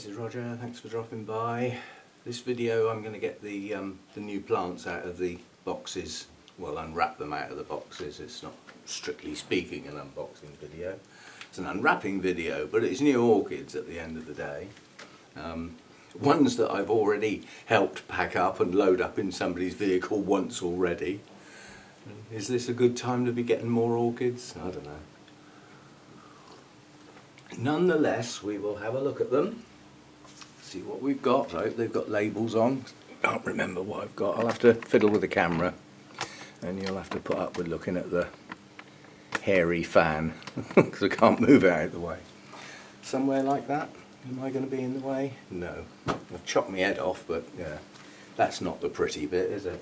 this is Roger, thanks for dropping by. This video I'm going to get the new plants out of the boxes, well, unwrap them out of the boxes. It's not strictly speaking an unboxing video, it's an unwrapping video, but it's new orchids at the end of the day. Ones that I've already helped pack up and load up in somebody's vehicle once already. Is this a good time to be getting more orchids? I don't know. Nonetheless, we will have a look at them, see what we've got. I hope they've got labels on. I can't remember what I've got. I'll have to fiddle with the camera and you'll have to put up with looking at the hairy fan because I can't move it out of the way. Somewhere like that. Am I going to be in the way? No. I've chopped my head off, but yeah, that's not the pretty bit, is it?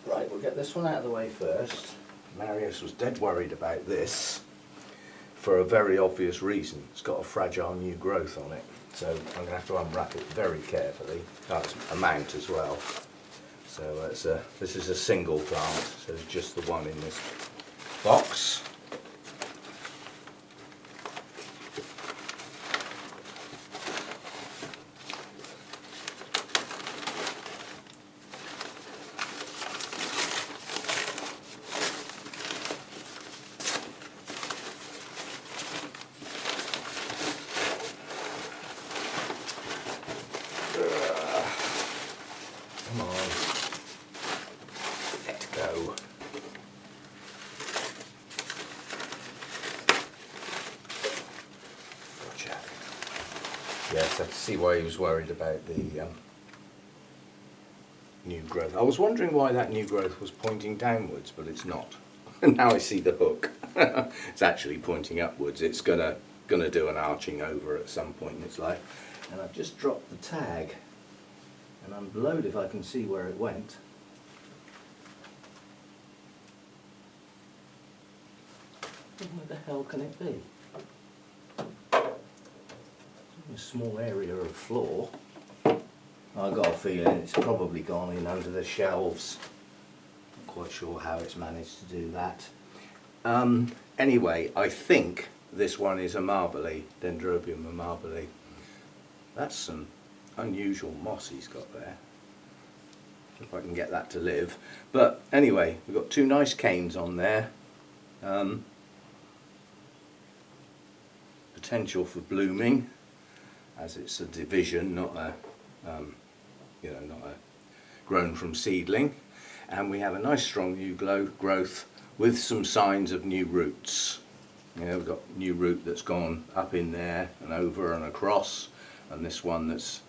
Right, we'll get this one out of the way first. Marius was dead worried about this for a very obvious reason. It's got a fragile new growth on it, so I'm going to have to unwrap it very carefully. Oh, it's a mount as well. So this is a single plant, so it's just the one in this box. Come on, let go. Gotcha. Yes, I can see why he was worried about the new growth. I was wondering why that new growth was pointing downwards, but it's not. And now I see the hook. It's actually pointing upwards. It's gonna do an arching over at some point in its life. And I've just dropped the tag. And I'm blowed if I can see where it went. Where the hell can it be? A small area of floor. I've got a feeling it's probably gone in under the shelves. Not quite sure how it's managed to do that. Anyway, I think this one is a marbly, Dendrobium marbly. That's some unusual moss he's got there. If I can get that to live. But anyway, we've got two nice canes on there. Potential for blooming, as it's a division, not a not a grown from seedling. And we have a nice strong new growth with some signs of new roots. We've got new root that's gone up in there and over and across, and this one that's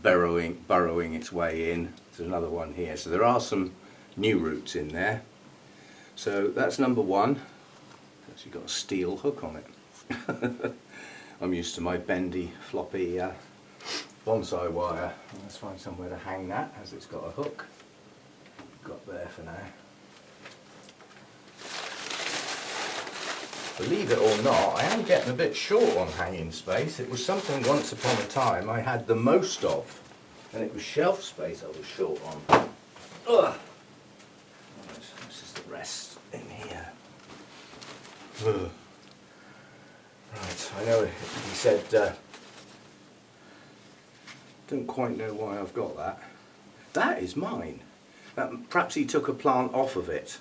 burrowing its way in. There's another one here, so there are some new roots in there. So that's number one. Actually got a steel hook on it. I'm used to my bendy floppy bonsai wire. Let's find somewhere to hang that, as it's got a hook. Got there for now. Believe it or not, I am getting a bit short on hanging space. It was something once upon a time I had the most of, and it was shelf space I was short on. Ugh. This is the rest in here. Ugh. Right, I know he said, don't quite know why I've got that. That is mine. Perhaps he took a plant off of it.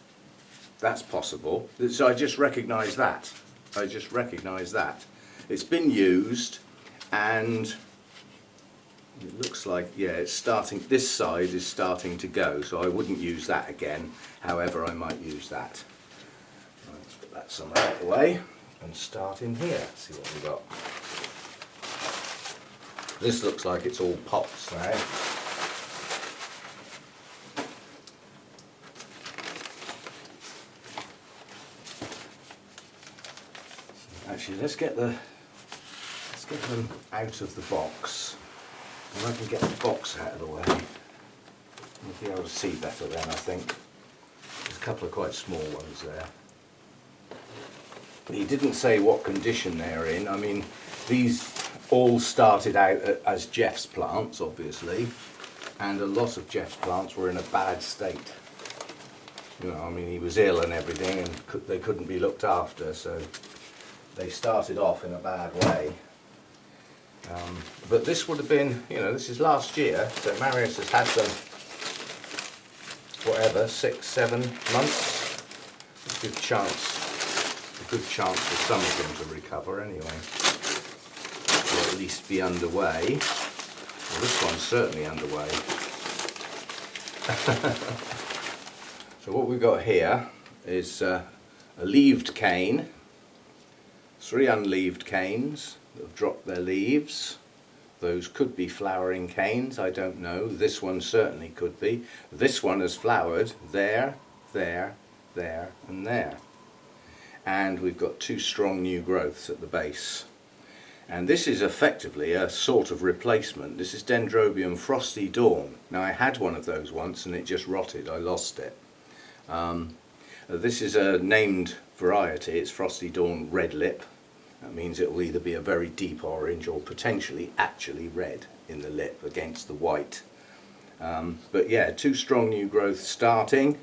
That's possible. So I just recognise that. It's been used, and it looks like, yeah, it's starting, this side is starting to go, so I wouldn't use that again. However, I might use that. Right, let's put that somewhere out of the way and start in here. See what we've got. This looks like it's all pots now. Actually, let's get them out of the box, and I can get the box out of the way. You'll be able to see better then, I think. There's a couple of quite small ones there. He didn't say what condition they're in. I mean, these all started out as Jeff's plants, obviously, and a lot of Jeff's plants were in a bad state. You know, I mean, he was ill and everything, and they couldn't be looked after, so they started off in a bad way. But this would have been, you know, this is last year, so Marius has had them, whatever, 6-7 months. A good chance for some of them to recover anyway, or at least be underway. Well, this one's certainly underway. So what we've got here is a leaved cane, 3 unleaved canes that have dropped their leaves. Those could be flowering canes, I don't know. This one certainly could be. This one has flowered there, there, there and there. And we've got 2 strong new growths at the base. And this is effectively a sort of replacement. This is Dendrobium Frosty Dawn. Now I had one of those once and it just rotted, I lost it. This is a named variety, it's Frosty Dawn Red Lip. That means it will either be a very deep orange or potentially actually red in the lip against the white. But yeah, 2 strong new growths starting.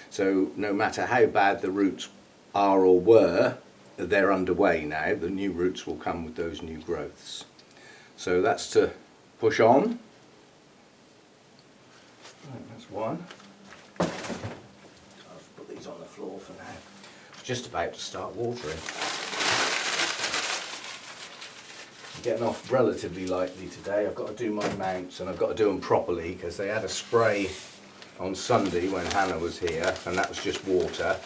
So no matter how bad the roots are or were, they're underway now. The new roots will come with those new growths. So that's to push on. Right, that's one. I'll put these on the floor for now. It's just about to start watering. I'm getting off relatively lightly today. I've got to do my mounts and I've got to do them properly because they had a spray on Sunday when Hannah was here and that was just water.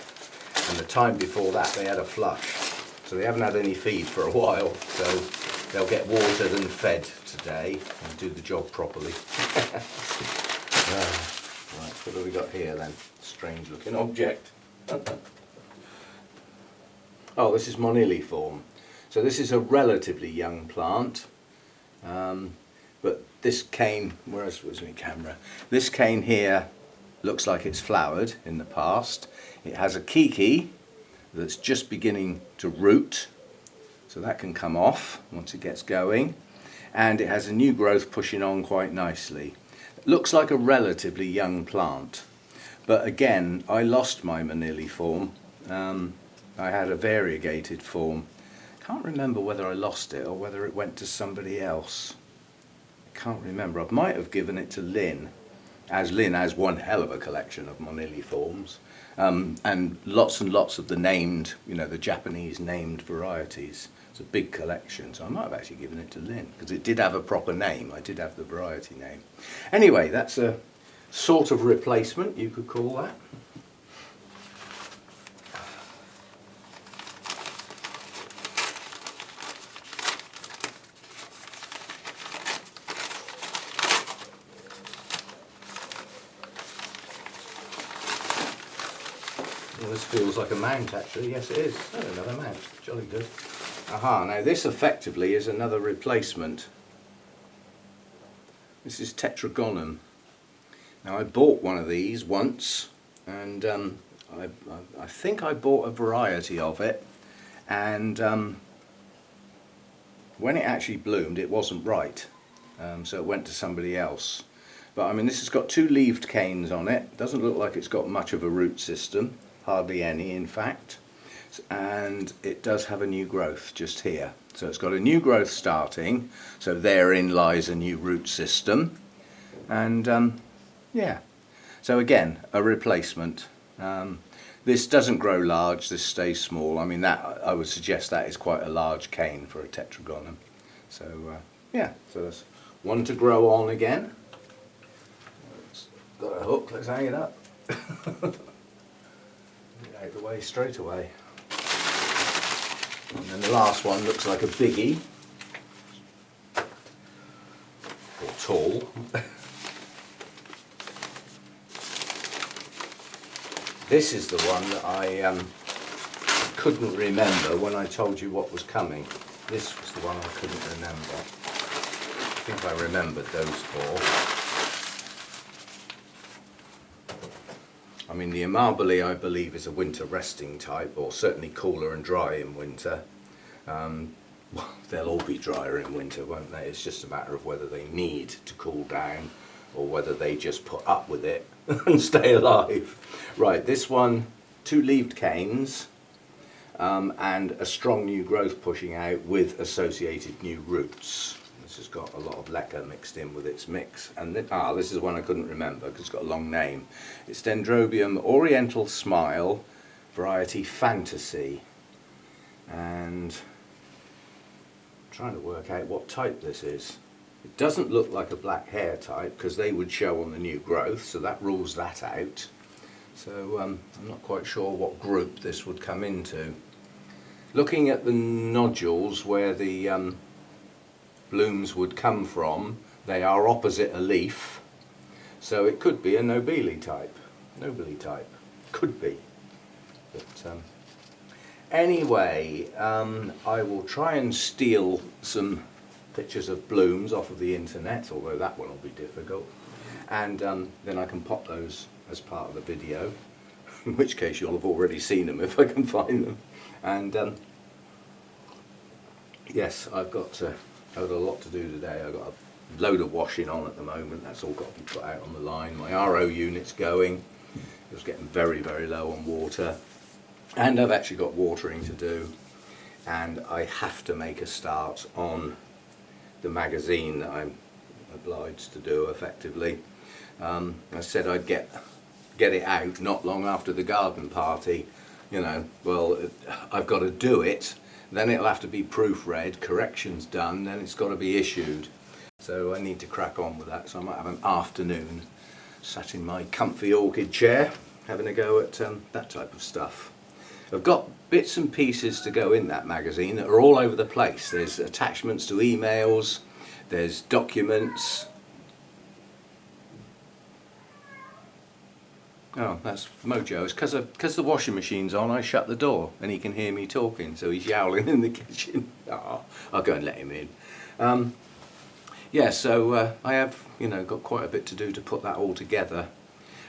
And the time before that they had a flush, so they haven't had any feed for a while, so they'll get watered and fed today and do the job properly. Right, what have we got here then? Strange looking object. Oh, this is moniliform. So this is a relatively young plant, but this cane, where's my camera? This cane here looks like it's flowered in the past. It has a kiki that's just beginning to root, so that can come off once it gets going, and it has a new growth pushing on quite nicely. It looks like a relatively young plant, but again I lost my moniliform. I had a variegated form. Can't remember whether I lost it or whether it went to somebody else. I can't remember. I might have given it to Lynn, as Lynn has one hell of a collection of moniliforms. And lots of the named, you know, the Japanese named varieties. It's a big collection, so I might have actually given it to Lynn because it did have a proper name. I did have the variety name. Anyway, that's a sort of replacement, you could call that. Well, this feels like a mount actually, yes it is. Oh, another mount, jolly good. Aha, now this effectively is another replacement. This is Tetragonum. Now I bought one of these once and I think I bought a variety of it, and when it actually bloomed it wasn't right, so it went to somebody else. But I mean, this has got 2 leaved canes on it. Doesn't look like it's got much of a root system. Hardly any in fact, and it does have a new growth just here, so it's got a new growth starting, so therein lies a new root system, and yeah, so again a replacement. This doesn't grow large, this stays small. I mean, that I would suggest that is quite a large cane for a Tetragonum. So yeah, so that's one to grow on again. It's got a hook, let's hang it up. Out the way straight away. And then the last one looks like a biggie, or tall. This is the one that I couldn't remember when I told you what was coming. This was the one I couldn't remember. I think I remembered those 4. I mean, the Amabile, I believe, is a winter resting type, or certainly cooler and dry in winter. Well, they'll all be drier in winter, won't they? It's just a matter of whether they need to cool down or whether they just put up with it and stay alive. Right, this one, 2 leaved canes and a strong new growth pushing out with associated new roots. This has got a lot of lacquer mixed in with its mix. And this is one I couldn't remember because it's got a long name. It's Dendrobium Oriental Smile, variety Fantasy. And I'm trying to work out what type this is. It doesn't look like a black hair type because they would show on the new growth, so that rules that out. So I'm not quite sure what group this would come into. Looking at the nodules where the blooms would come from, they are opposite a leaf, so it could be a nobile type. Could be. But anyway, I will try and steal some pictures of blooms off of the internet, although that one will be difficult, and then I can pop those as part of the video, in which case you'll have already seen them if I can find them. And yes, I've got a lot to do today. I've got a load of washing on at the moment. That's all got to be put out on the line. My RO unit's going. It was getting very, very low on water, and I've actually got watering to do, and I have to make a start on the magazine that I'm obliged to do effectively. I said I'd get it out not long after the garden party. You know, well, I've got to do it, then it'll have to be proofread, corrections done, then it's got to be issued. So I need to crack on with that, so I might have an afternoon sat in my comfy orchid chair having a go at that type of stuff. I've got bits and pieces to go in that magazine that are all over the place. There's attachments to emails, there's documents. Oh, that's Mojo. It's because the washing machine's on, I shut the door and he can hear me talking, so he's yowling in the kitchen. Oh, I'll go and let him in. Yeah, so I have, got quite a bit to do to put that all together.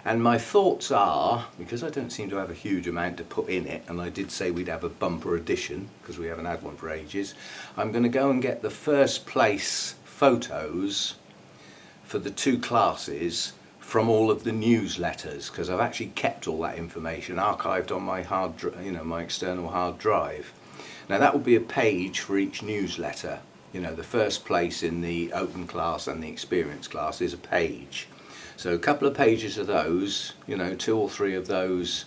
And my thoughts are, because I don't seem to have a huge amount to put in it, and I did say we'd have a bumper edition, because we haven't had one for ages, I'm going to go and get the first place photos for the 2 classes from all of the newsletters, because I've actually kept all that information archived on my my external hard drive. Now that will be a page for each newsletter. The first place in the open class and the experience class is a page. So a couple of pages of those, 2 or 3 of those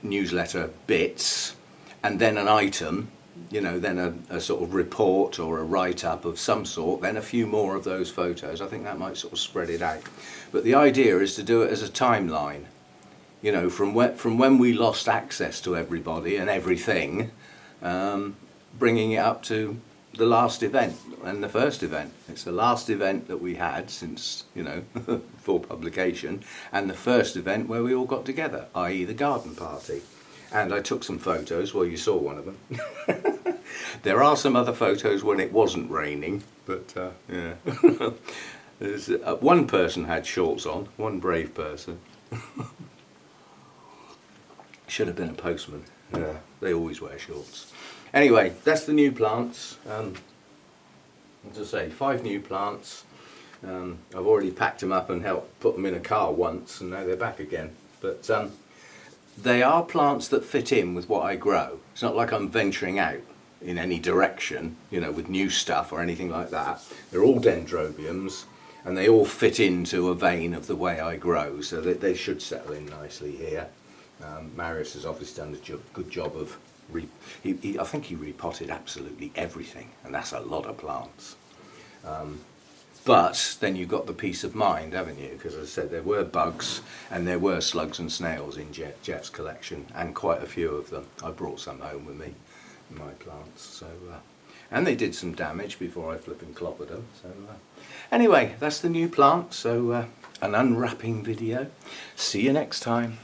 newsletter bits, and then an item, then a sort of report or a write-up of some sort, then a few more of those photos. I think that might sort of spread it out. But the idea is to do it as a timeline, from when we lost access to everybody and everything, bringing it up to the last event and the first event. It's the last event that we had since, for publication, and the first event where we all got together, i.e. the garden party. And I took some photos. Well, you saw one of them. There are some other photos when it wasn't raining, but yeah. There's, one person had shorts on, one brave person. Should have been a postman. Yeah, they always wear shorts. Anyway, that's the new plants. As I say, 5 new plants. I've already packed them up and helped put them in a car once, and now they're back again. But they are plants that fit in with what I grow. It's not like I'm venturing out in any direction, with new stuff or anything like that. They're all dendrobiums, and they all fit into a vein of the way I grow, so that they should settle in nicely here. Marius has obviously done a good job of I think he repotted absolutely everything, and that's a lot of plants. But then you've got the peace of mind, haven't you? Because as I said, there were bugs and there were slugs and snails in Jeff's collection, and quite a few of them. I brought some home with me, my plants. So, and they did some damage before I flipping clobbered them. So anyway, that's the new plant. So an unwrapping video. See you next time.